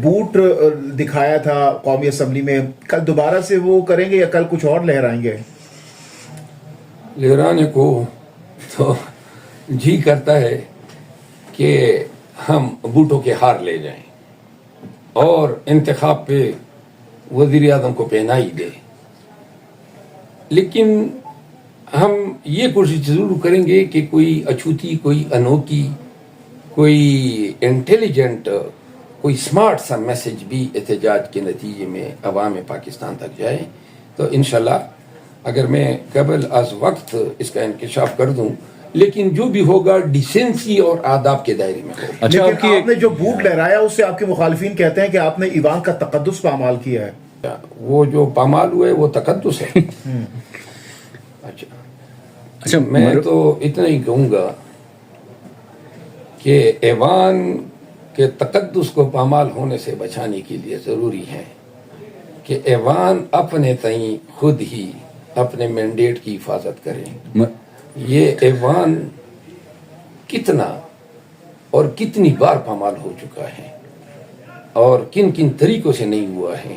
Boat دکھایا تھا قومی اسمبلی میں، کل دوبارہ سے وہ کریں گے یا کل کچھ اور لہرائیں گے؟ لہرانے کو تو جی کرتا ہے کہ ہم بوٹوں کے ہار لے جائیں اور انتخاب پہ وزیر اعظم کو پہنائی دے، لیکن ہم یہ کوشش ضرور کریں گے کہ کوئی اچھوتی، کوئی انوکھی، کوئی انٹیلیجنٹ، کوئی سمارٹ سا میسج بھی احتجاج کے نتیجے میں عوام پاکستان تک جائے. تو انشاءاللہ اگر میں قبل از وقت اس کا انکشاف کر دوں، لیکن جو بھی ہوگا ڈیسنسی اور آداب کے دائرے میں ہوگا. اچھا، آپ نے جو بوٹ لہرایا اس سے آپ کے مخالفین کہتے ہیں کہ آپ نے ایوان کا تقدس پامال کیا ہے. وہ جو پامال ہوئے وہ تقدس ہے. اچھا، میں تو اتنا ہی کہوں گا کہ ایوان کے تقدس کو پامال ہونے سے بچانے کے لیے ضروری ہے کہ ایوان اپنے تئیں خود ہی اپنے مینڈیٹ کی حفاظت کرے. یہ ایوان کتنا اور کتنی بار پامال ہو چکا ہے اور کن کن طریقوں سے نہیں ہوا ہے.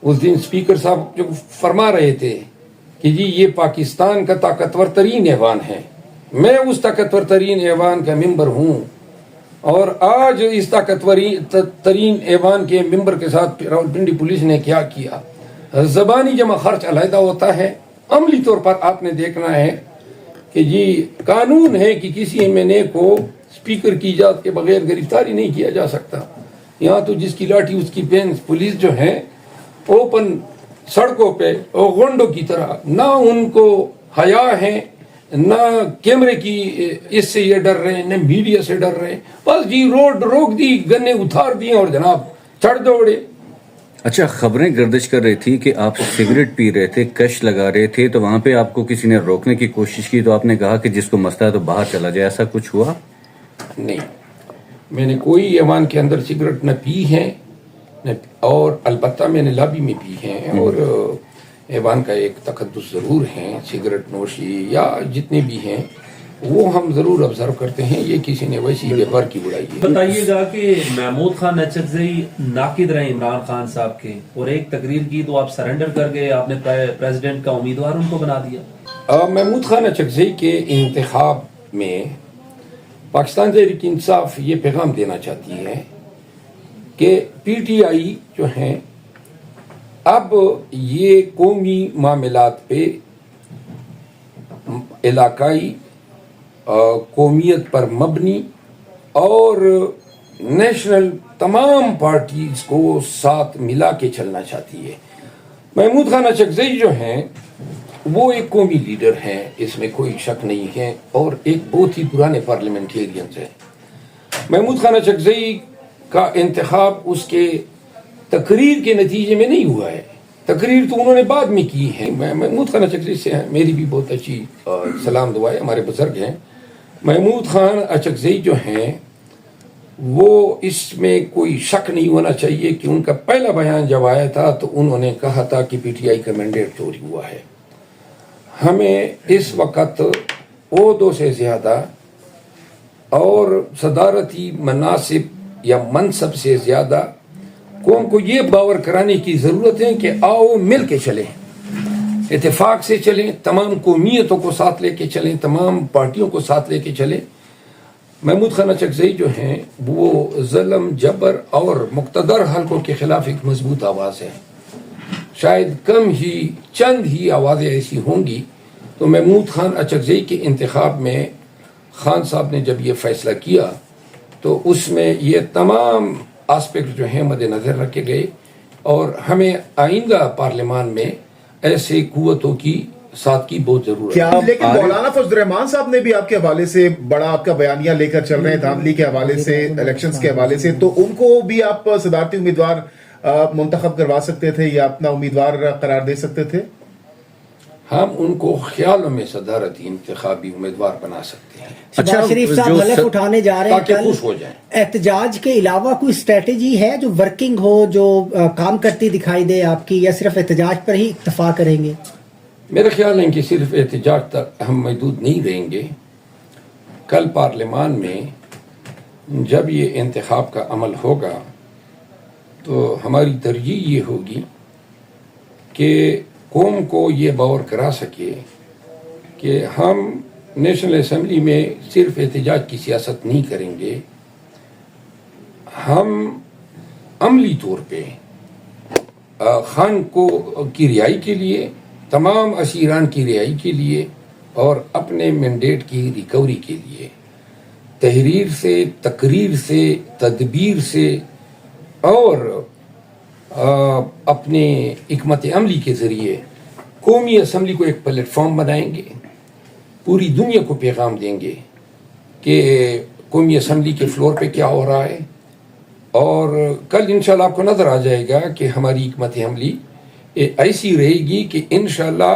اس دن اسپیکر صاحب جو فرما رہے تھے کہ جی یہ پاکستان کا طاقتور ترین ایوان ہے، میں اس طاقتور ترین ایوان کا ممبر ہوں، اور آج اس طاقتور ترین ایوان کے ممبر کے ساتھ راولپنڈی پولیس نے کیا کیا. زبانی جمع خرچ علیحدہ ہوتا ہے، عملی طور پر آپ نے دیکھنا ہے کہ جی قانون ہے کہ کسی ایم این اے کو اسپیکر کی اجازت کے بغیر گرفتاری نہیں کیا جا سکتا. یہاں تو جس کی لاٹھی اس کی پین. پولیس جو ہے اوپن سڑکوں پہ غنڈوں کی طرح، نہ ان کو حیا ہے، نہ کیمرے کی اس سے یہ ڈر رہے ہیں، نہ میڈیا سے ڈر رہے ہیں. بس جی روڈ روک دی، گنے اتار دیے اور جناب چڑھ دوڑے. اچھا، خبریں گردش کر رہی تھی کہ آپ سگریٹ پی رہے تھے، کش لگا رہے تھے، تو وہاں پہ آپ کو کسی نے روکنے کی کوشش کی تو آپ نے کہا کہ جس کو مسئلہ ہے تو باہر چلا جائے، ایسا کچھ ہوا؟ نہیں، میں نے کوئی ایوان کے اندر سگریٹ نہ پی ہے، اور البتہ میں نے لابی میں پی ہیں، اور ایوان کا ایک تقدس ضرور ہے. سگریٹ نوشی یا جتنے بھی ہیں وہ ہم ضرور آبزرو کرتے ہیں. یہ کسی نے ویسی ویپر کی اڑائی ہے. بتائیے گا کہ محمود خان اچکزئی ناقد رہے عمران خان صاحب کے، اور ایک تقریر کی تو آپ سرنڈر کر گئے، آپ نے پریزیڈنٹ کا امیدوار ان کو بنا دیا. محمود خان اچکزئی کے انتخاب میں پاکستان تحریک انصاف یہ پیغام دینا چاہتی ہے کہ پی ٹی آئی جو ہیں اب یہ قومی معاملات پہ علاقائی قومیت پر مبنی اور نیشنل تمام پارٹیز کو ساتھ ملا کے چلنا چاہتی ہے. محمود خان اچکزئی جو ہیں وہ ایک قومی لیڈر ہیں، اس میں کوئی شک نہیں ہے، اور ایک بہت ہی پرانے پارلیمنٹیرینز ہیں. محمود خان اچکزئی کا انتخاب اس کے تقریر کے نتیجے میں نہیں ہوا ہے. تقریر تو انہوں نے بعد میں کی ہے. محمود خان اچکزئی سے میری بھی بہت اچھی سلام دعائیں، ہمارے بزرگ ہیں. محمود خان اچکزئی جو ہیں وہ اس میں کوئی شک نہیں ہونا چاہیے کہ ان کا پہلا بیان جب آیا تھا تو انہوں نے کہا تھا کہ پی ٹی آئی کا مینڈیٹ چوری ہوا ہے. ہمیں اس وقت عہدوں سے زیادہ اور صدارتی مناصب یا منصب سے زیادہ قوم کو یہ باور کرانے کی ضرورت ہے کہ آؤ مل کے چلیں، اتفاق سے چلیں، تمام قومیتوں کو ساتھ لے کے چلیں، تمام پارٹیوں کو ساتھ لے کے چلیں. محمود خان اچکزئی جو ہیں وہ ظلم، جبر اور مقتدر حلقوں کے خلاف ایک مضبوط آواز ہے. شاید کم ہی چند ہی آوازیں ایسی ہوں گی. تو محمود خان اچکزئی کے انتخاب میں خان صاحب نے جب یہ فیصلہ کیا تو اس میں یہ تمام آسپیکٹ جو ہیں مد نظر رکھے گئے، اور ہمیں آئندہ پارلیمان میں ایسے قوتوں کی ساتھ کی بہت ضرورت ہے. لیکن مولانا فضل الرحمان صاحب نے بھی آپ کے حوالے سے بڑا آپ کا بیانیہ لے کر چل رہے ہیں، دھاندلی کے حوالے سے، الیکشنز کے حوالے سے، تو ان کو بھی آپ صدارتی امیدوار منتخب کروا سکتے تھے یا اپنا امیدوار قرار دے سکتے تھے؟ ہم ان کو خیالوں میں صدارتی انتخابی امیدوار بنا سکتے ہیں. شہباز شریف صاحب حلف اٹھانے جا رہے ہیں تاکہ خوش ہو جائیں. احتجاج کے علاوہ کوئی اسٹریٹجی ہے جو ورکنگ ہو، جو کام کرتی دکھائی دے آپ کی، یا صرف احتجاج پر ہی اکتفا کریں گے؟ میرا خیال ہے کہ صرف احتجاج تک ہم محدود نہیں رہیں گے. کل پارلیمان میں جب یہ انتخاب کا عمل ہوگا تو ہماری ترجیح یہ ہوگی کہ قوم کو یہ باور کرا سکے کہ ہم نیشنل اسمبلی میں صرف احتجاج کی سیاست نہیں کریں گے، ہم عملی طور پہ خان کو کی رہائی کے لیے، تمام اسیران کی رہائی کے لیے اور اپنے مینڈیٹ کی ریکوری کے لیے تحریر سے، تقریر سے، تدبیر سے اور اپنے حکمت عملی کے ذریعے قومی اسمبلی کو ایک پلیٹ فارم بنائیں گے، پوری دنیا کو پیغام دیں گے کہ قومی اسمبلی کے فلور پہ کیا ہو رہا ہے، اور کل انشاءاللہ آپ کو نظر آ جائے گا کہ ہماری حکمت عملی ایسی رہے گی کہ انشاءاللہ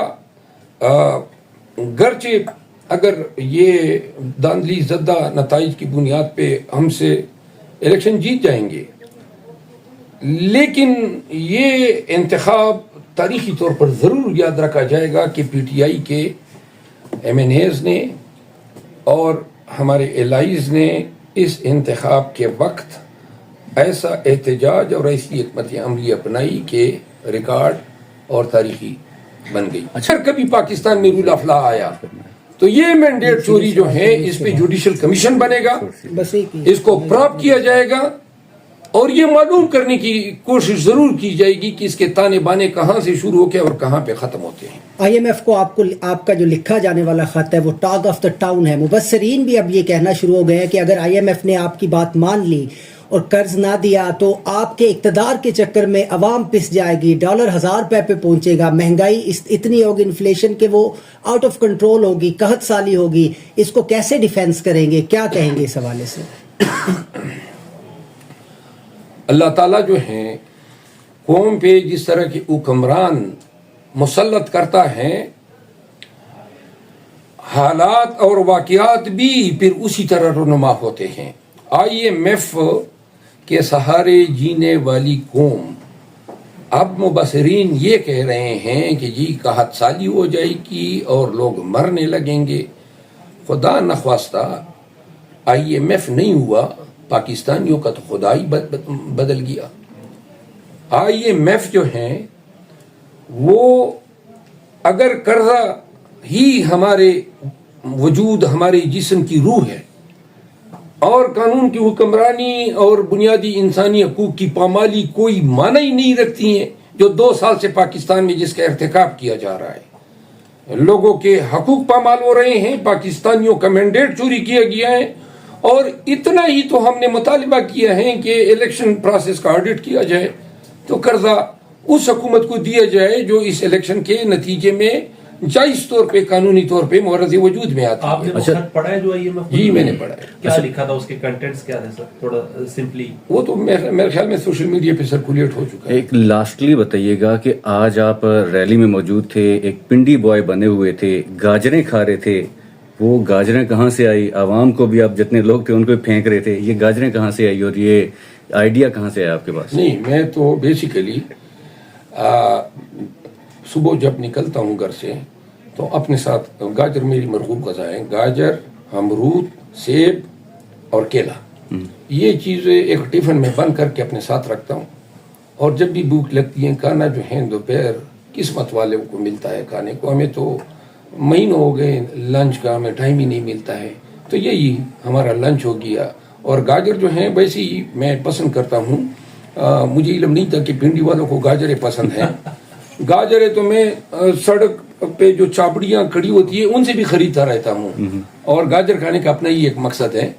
گرچہ اگر یہ داندلی زدہ نتائج کی بنیاد پہ ہم سے الیکشن جیت جائیں گے، لیکن یہ انتخاب تاریخی طور پر ضرور یاد رکھا جائے گا کہ پی ٹی آئی کے ایم این ایز نے اور ہمارے الائیز نے اس انتخاب کے وقت ایسا احتجاج اور ایسی حکمت عملی اپنائی کہ ریکارڈ اور تاریخی بن گئی۔ اگر کبھی پاکستان میں رول آف لا آیا تو یہ مینڈیٹ چوری جو ہے اس پہ جوڈیشل کمیشن بنے گا، بس ایک ہی اس کو پراپ کیا جائے گا اور یہ معلوم کرنے کی کوشش ضرور کی جائے گی کہ اس کے تانے بانے کہاں سے شروع ہو کے اور کہاں پہ ختم ہوتے ہیں۔ آئی ایم ایف کو آپ کا جو لکھا جانے والا خط ہے وہ ٹاک آف دا ٹاؤن ہے۔ مبصرین بھی اب یہ کہنا شروع ہو گئے ہیں کہ اگر آئی ایم ایف نے آپ کی بات مان لی اور قرض نہ دیا تو آپ کے اقتدار کے چکر میں عوام پس جائے گی، ڈالر 1000 روپے پہ پہنچے گا، مہنگائی اتنی ہوگی، انفلیشن کہ وہ آؤٹ آف کنٹرول ہوگی، قحط سالی ہوگی۔ اس کو کیسے ڈیفینس کریں گے، کیا کہیں گے اس حوالے سے؟ اللہ تعالیٰ جو ہیں قوم پہ جس طرح کے حکمران مسلط کرتا ہے، حالات اور واقعات بھی پھر اسی طرح رونما ہوتے ہیں۔ آئی ایم ایف کے سہارے جینے والی قوم اب مبصرین یہ کہہ رہے ہیں کہ جی قحط سالی ہو جائے گی اور لوگ مرنے لگیں گے۔ خدا نخواستہ آئی ایم ایف نہیں ہوا، پاکستانیوں کا تو خدا ہی بدل گیا۔ آئی ایم ایف جو ہیں وہ اگر قرضہ ہی ہمارے وجود، ہمارے جسم کی روح ہے اور قانون کی حکمرانی اور بنیادی انسانی حقوق کی پامالی کوئی معنی ہی نہیں رکھتی ہیں، جو 2 سال سے پاکستان میں جس کا ارتکاب کیا جا رہا ہے، لوگوں کے حقوق پامال ہو رہے ہیں، پاکستانیوں کا مینڈیٹ چوری کیا گیا ہے، اور اتنا ہی تو ہم نے مطالبہ کیا ہے کہ الیکشن پروسیس کا آڈٹ کیا جائے تو قرضہ اس حکومت کو دیا جائے جو اس الیکشن کے نتیجے میں جائز طور پہ، قانونی طور پہ مورد وجود میں آتی ہے۔ آپ نے وہ خط پڑھا ہے جو آئی ایم ایف؟ جی میں نے پڑھا ہے۔ کیا لکھا تھا، اس کے کنٹینٹس کیا تھے سر؟ تھوڑا سمپلی وہ تو میرے خیال میں سوشل میڈیا پہ سرکولیٹ ہو چکا ہے۔ ایک لاسٹلی بتائیے گا کہ آج آپ ریلی میں موجود تھے، ایک پنڈی بوائے بنے ہوئے تھے، گاجریں کھا رہے تھے، وہ گاجریں کہاں سے آئی؟ عوام کو بھی آپ جتنے لوگ تھے ان کو پھینک رہے تھے، یہ گاجریں کہاں سے آئی اور یہ آئیڈیا کہاں سے آیا آپ کے پاس؟ نہیں، میں تو بیسیکلی صبح جب نکلتا ہوں گھر سے تو اپنے ساتھ گاجر میری مرغوب غذا ہے، گاجر، امرود، سیب اور کیلا، یہ چیزیں ایک ٹفن میں بند کر کے اپنے ساتھ رکھتا ہوں، اور جب بھی بھوک لگتی ہے، کھانا جو ہے دوپہر قسمت والے کو ملتا ہے کھانے کو، ہمیں تو مہینوں ہو گئے لنچ کا ہمیں ٹائم ہی نہیں ملتا ہے، تو یہی ہمارا لنچ ہو گیا۔ اور گاجر جو ہیں ویسے ہی میں پسند کرتا ہوں، مجھے علم نہیں تھا کہ پنڈی والوں کو گاجریں پسند ہیں۔ گاجریں تو میں سڑک پہ جو چاپڑیاں کھڑی ہوتی ہیں ان سے بھی خریدتا رہتا ہوں، اور گاجر کھانے کا اپنا ہی ایک مقصد ہے۔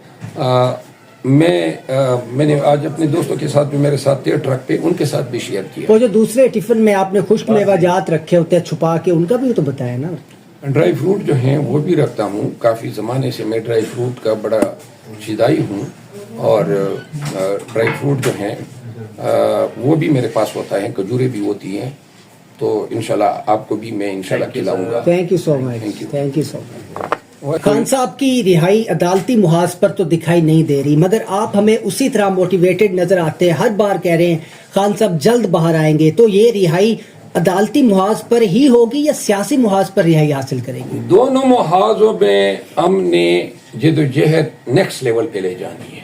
میں نے آج اپنے دوستوں کے ساتھ جو میرے ساتھ تھے ٹرک پہ، ان کے ساتھ بھی شیئر کیا۔ وہ جو دوسرے ٹفن میں آپ نے خشک میوہ جات رکھے ہوتے ہیں چھپا کے، ان کا بھی تو بتایا نا۔ ڈرائی فروٹ جو ہیں وہ بھی رکھتا ہوں، کافی زمانے سے میں ڈرائی فروٹ کا بڑا شیدائی ہوں، اور ڈرائی فروٹ جو ہیں وہ بھی میرے پاس ہوتا ہے، کھجوریں بھی ہوتی ہیں، تو انشاءاللہ آپ کو بھی میں انشاءاللہ کھلاؤں گا۔ Thank you so much, thank you so much. Khan Sahab کی رہائی عدالتی محاذ پر تو دکھائی نہیں دے رہی، مگر آپ ہمیں اسی طرح موٹیویٹڈ نظر آتے ہیں، ہر بار کہہ رہے ہیں خان صاحب جلد باہر آئیں گے، تو یہ رہائی عدالتی محاذ پر ہی ہوگی یا سیاسی محاذ پر رہائی حاصل کریں گے؟ دونوں محاذوں میں ہم نے جدوجہد نیکسٹ لیول پہ لے جانی ہے۔